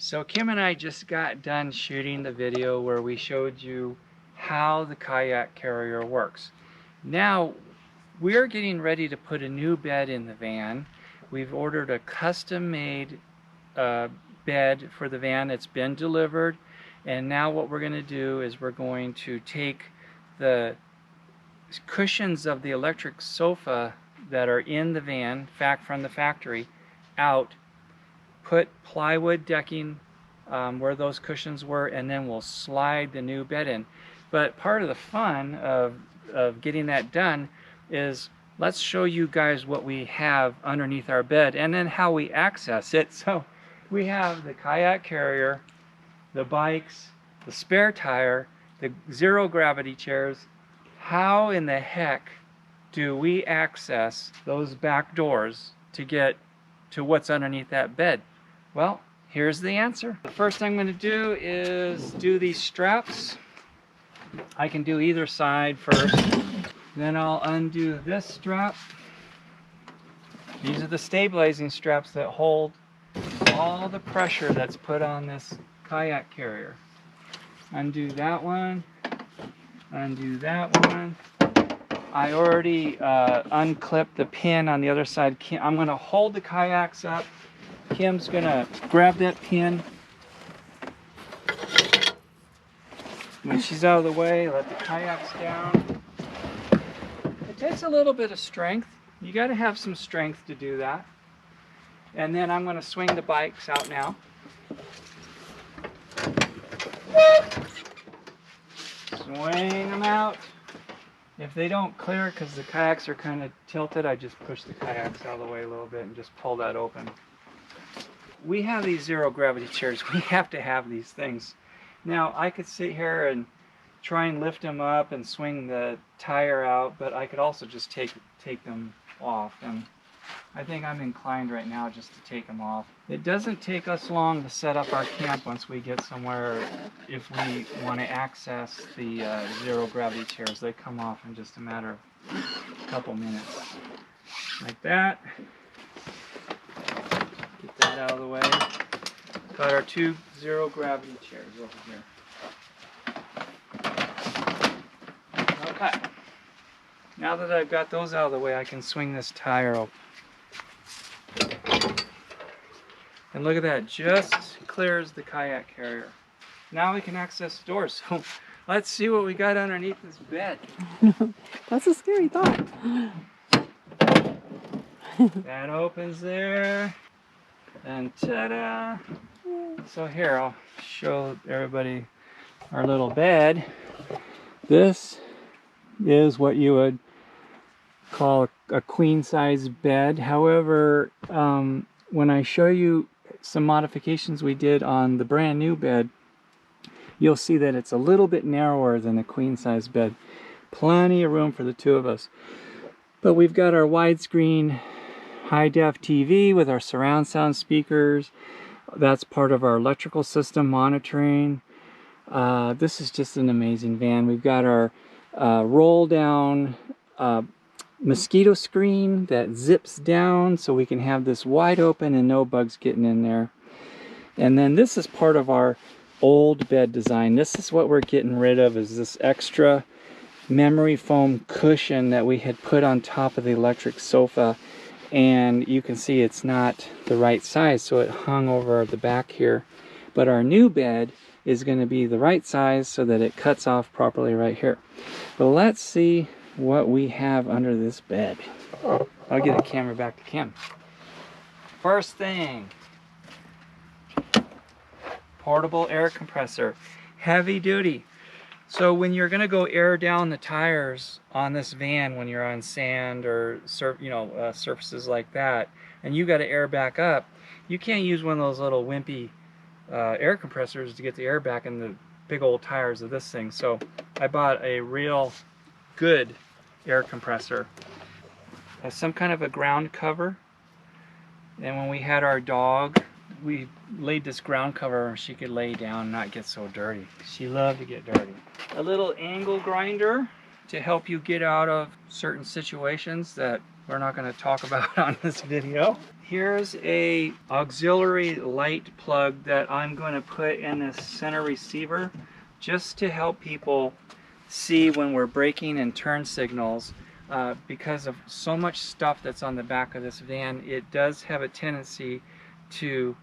So Kim and I just got done shooting the video where we showed you how the kayak carrier works. Now we're getting ready to put a new bed in the van. We've ordered a custom-made bed for the van. It's been delivered, and now what we're going to do is we're going to take the cushions of the electric sofa that are in the van, from the factory, out, put plywood decking where those cushions were, and then we'll slide the new bed in. But part of the fun of getting that done is let's show you guys what we have underneath our bed and then how we access it. So we have the kayak carrier, the bikes, the spare tire, the zero gravity chairs. How in the heck do we access those back doors to get to what's underneath that bed? Well, here's the answer. The first thing I'm going to do is do these straps. I can do either side first. Then I'll undo this strap. These are the stabilizing straps that hold all the pressure that's put on this kayak carrier. Undo that one. Undo that one. I already unclipped the pin on the other side. I'm going to hold the kayaks up. Kim's going to grab that pin. When she's out of the way, let the kayaks down. It takes a little bit of strength. You got to have some strength to do that. And then I'm going to swing the bikes out now. Swing them out. If they don't clear because the kayaks are kind of tilted, I just push the kayaks out of the way a little bit and just pull that open. We have these zero gravity chairs. We have to have these things. Now I could sit here and try and lift them up and swing the tire out, but I could also just take them off, and I think I'm inclined right now just to take them off. It doesn't take us long to set up our camp once we get somewhere. If we want to access the zero gravity chairs, they come off in just a matter of a couple minutes. Like that. Get that out of the way. Got our two zero gravity chairs over here. Okay. Now that I've got those out of the way, I can swing this tire open. And look at that, just clears the kayak carrier. Now we can access the doors. So let's see what we got underneath this bed. That's a scary thought. That opens there. And ta-da! So here, I'll show everybody our little bed. This is what you would call a queen size bed. However, when I show you some modifications we did on the brand new bed, you'll see that it's a little bit narrower than a queen size bed. Plenty of room for the two of us. But we've got our widescreen high-def TV with our surround sound speakers. That's part of our electrical system monitoring. This is just an amazing van. We've got our roll down mosquito screen that zips down so we can have this wide open and no bugs getting in there. And then this is part of our old bed design. This is what we're getting rid of, is this extra memory foam cushion that we had put on top of the electric sofa. And you can see it's not the right size, so it hung over the back here. But our new bed is going to be the right size so that it cuts off properly right here. But let's see what we have under this bed. I'll get the camera back to Kim. First thing, portable air compressor, heavy duty. So when you're going to go air down the tires on this van when you're on sand or surfaces like that, and you got to air back up, you can't use one of those little wimpy air compressors to get the air back in the big old tires of this thing. So I bought a real good air compressor. It has some kind of a ground cover, and when we had our dog, we laid this ground cover where she could lay down and not get so dirty. She loved to get dirty. A little angle grinder to help you get out of certain situations that we're not going to talk about on this video. Here's a auxiliary light plug that I'm going to put in this center receiver just to help people see when we're braking and turn signals. Because of so much stuff that's on the back of this van, it does have a tendency to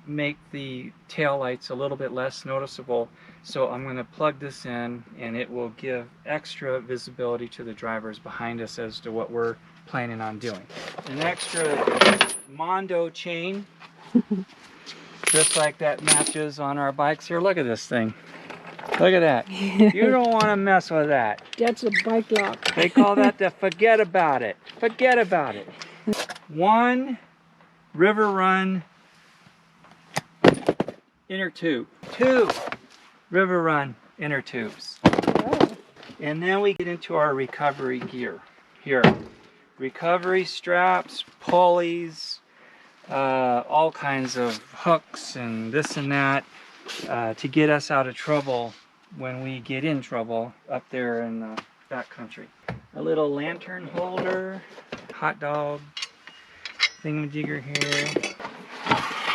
make the tail lights a little bit less noticeable. So I'm going to plug this in, and it will give extra visibility to the drivers behind us as to what we're planning on doing. An extra Mondo chain, just like that matches on our bikes here. Look at this thing. Look at that. You don't want to mess with that. That's a bike lock. They call that the forget about it. Forget about it. 1 River Run inner tube. 2 River Run inner tubes. Oh. And then we get into our recovery gear. Here, recovery straps, pulleys, all kinds of hooks and this and that to get us out of trouble when we get in trouble up there in the backcountry. A little lantern holder, hot dog thingamajigger here.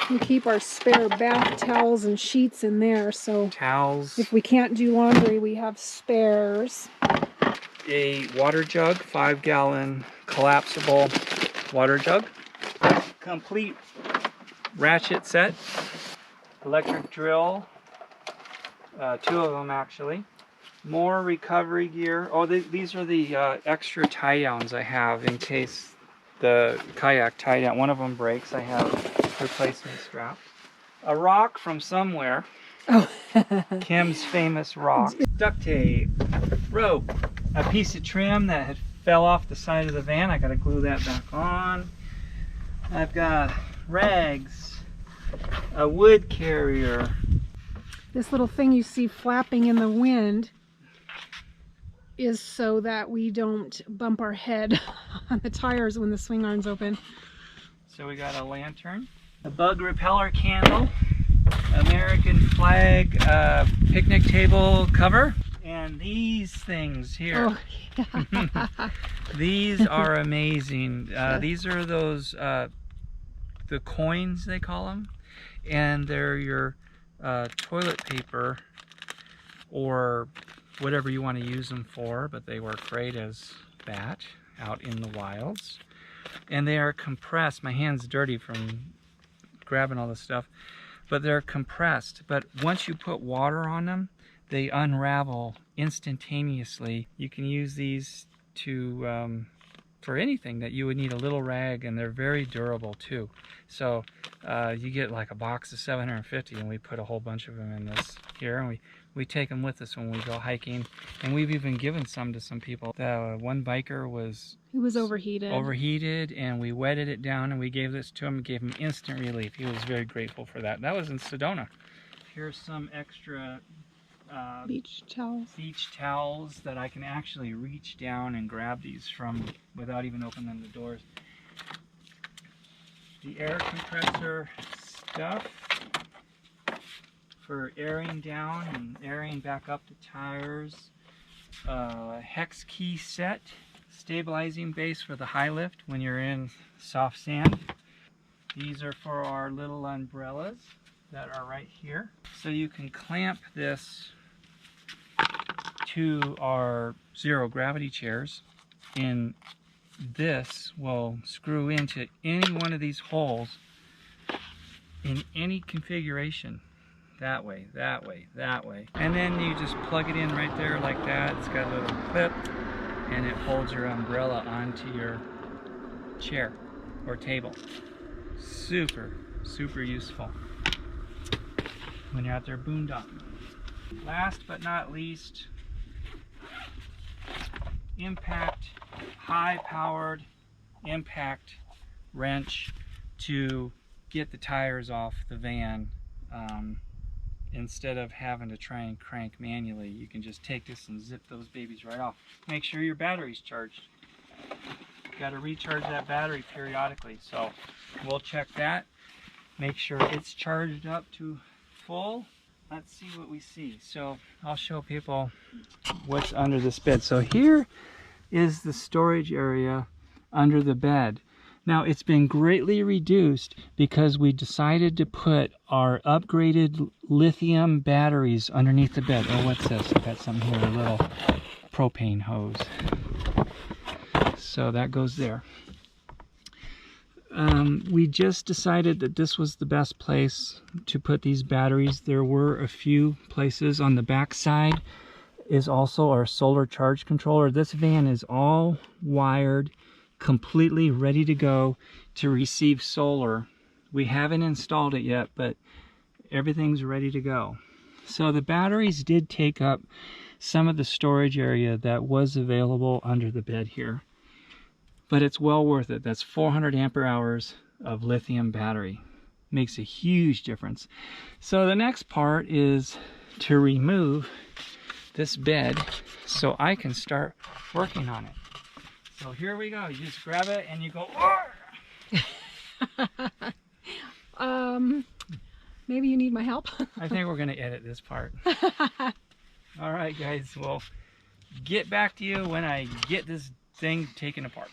We keep our spare bath towels and sheets in there, so Towels. if we can't do laundry, we have spares. A water jug, 5-gallon collapsible water jug. Complete ratchet set. Electric drill, 2 of them actually. More recovery gear. Oh, these are the extra tie downs I have in case the kayak tie down. One of them breaks. I have replacement strap. A rock from somewhere. Oh. Kim's famous rock. Duct tape, rope, a piece of trim that had fell off the side of the van. I gotta glue that back on. I've got rags, a wood carrier. This little thing you see flapping in the wind is so that we don't bump our head on the tires when the swing arm's open. So we got a lantern, a bug repeller candle, American flag picnic table cover, and these things here. Oh, yeah. These are amazing. These are those, the coins they call them, and they're your toilet paper or whatever you want to use them for, but they work great as that out in the wilds. And they are compressed. My hand's dirty from grabbing all this stuff, but they're compressed. But once you put water on them, they unravel instantaneously. You can use these to for anything that you would need a little rag, and they're very durable too. So you get like a box of 750, and we put a whole bunch of them in this here, and we take them with us when we go hiking, and we've even given some to some people. One biker was overheated, and we wetted it down, and we gave this to him and gave him instant relief. He was very grateful for that. That was in Sedona. Here's some extra beach towels that I can actually reach down and grab these from without even opening the doors. The air compressor stuff for airing down and airing back up the tires. Hex key set, stabilizing base for the high lift when you're in soft sand. These are for our little umbrellas that are right here. So you can clamp this to our zero gravity chairs, and this will screw into any one of these holes in any configuration. That way, that way, that way. And then you just plug it in right there like that. It's got a little clip, and it holds your umbrella onto your chair or table. Super, super useful when you're out there boondocking. Last but not least, impact, high-powered impact wrench to get the tires off the van. Instead of having to try and crank manually, you can just take this and zip those babies right off. Make sure your battery's charged. You've got to recharge that battery periodically, so we'll check that. Make sure it's charged up to full. Let's see what we see. So I'll show people what's under this bed. So here is the storage area under the bed. Now it's been greatly reduced because we decided to put our upgraded lithium batteries underneath the bed. Oh, what's this? I got something here, a little propane hose. So that goes there. We just decided that this was the best place to put these batteries. There were a few places. On the back side is also our solar charge controller. This van is all wired, completely ready to go to receive solar. We haven't installed it yet, but everything's ready to go. So the batteries did take up some of the storage area that was available under the bed here, but it's well worth it. That's 400 ampere hours of lithium battery. Makes a huge difference. So the next part is to remove this bed so I can start working on it. So here we go. You just grab it and you go. Maybe you need my help. I think we're gonna edit this part. All right, guys. Well, get back to you when I get this thing taken apart.